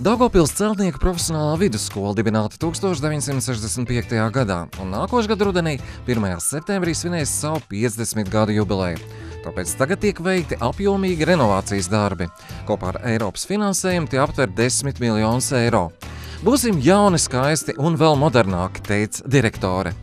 Daugavpils celtnieku profesionālā vidusskola dibināta 1965. gadā, un nākošā gada rudenī 1. septembrī svinēs savu 50 gadu jubileju. Tāpēc tagad tiek veikti apjomīgi renovācijas darbi. Kopā ar Eiropas finansējumu tie aptver 10 miljonus eiro. Būsim jauni, skaisti un vēl modernāki, teica direktore.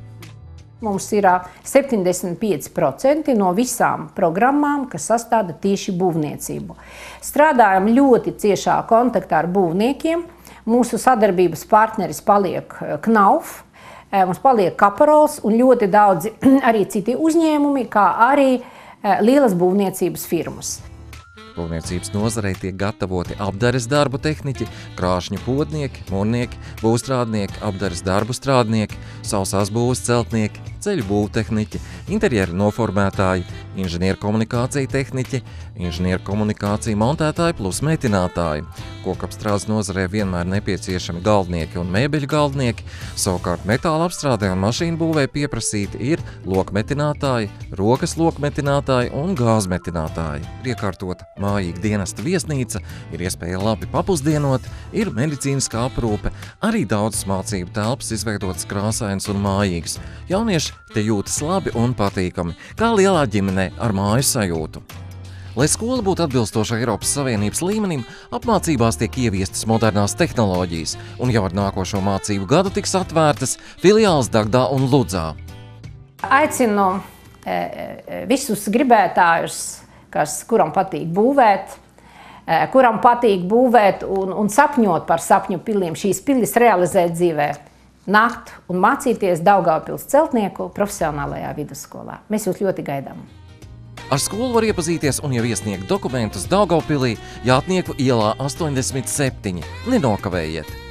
Mums ir 75% no visām programmām, kas sastāda tieši būvniecību. Strādājam ļoti ciešā kontaktā ar būvniekiem. Mūsu sadarbības partneris paliek Knauf, mums paliek Kaparols un ļoti daudzi arī citi uzņēmumi, kā arī lielas būvniecības firmas. Būvniecības nozarei tiek gatavoti apdares darbu tehniķi, krāšņu potnieki, mūrnieki, būvstrādnieki, apdares darbu strādnieki, sausās būvas celtnieki, ceļu būvtehniķi, interjeru noformētāji, inženieru komunikācija tehniķi, inženieru komunikācija montētāji plus mētinātāji. Kokapstrādes nozarē vienmēr nepieciešami galdnieki un mēbeļu galdnieki, savukārt metāla apstrādē un mašīnu būvē pieprasīti ir lokmetinātāji, rokas lokmetinātāji un gāzmetinātāji. Iekārtota mājīga dienesta viesnīca, ir iespēja labi papusdienot, ir medicīniskā aprūpe, arī daudzas mācību telpas izveidotas krāsainas un mājīgas. Jaunieši te jūtas labi un patīkami, kā lielā ģimenē ar māju sajūtu. Lai skola būtu atbilstoša Eiropas Savienības līmenim, apmācībās tiek ieviestas modernās tehnoloģijas, un jau ar nākošo mācību gadu tiks atvērtas filiāles Dagdā un Ludzā. Aicinu visus gribētājus, kuram patīk būvēt un sapņot par sapņu piliem, šīs pilis realizēt dzīvē, nākt un mācīties Daugavpils celtnieku profesionālajā vidusskolā. Mēs jūs ļoti gaidām. Ar skolu var iepazīties un jau iesniegt dokumentus Daugavpilī, Jātnieku ielā 87. Nenokavējiet!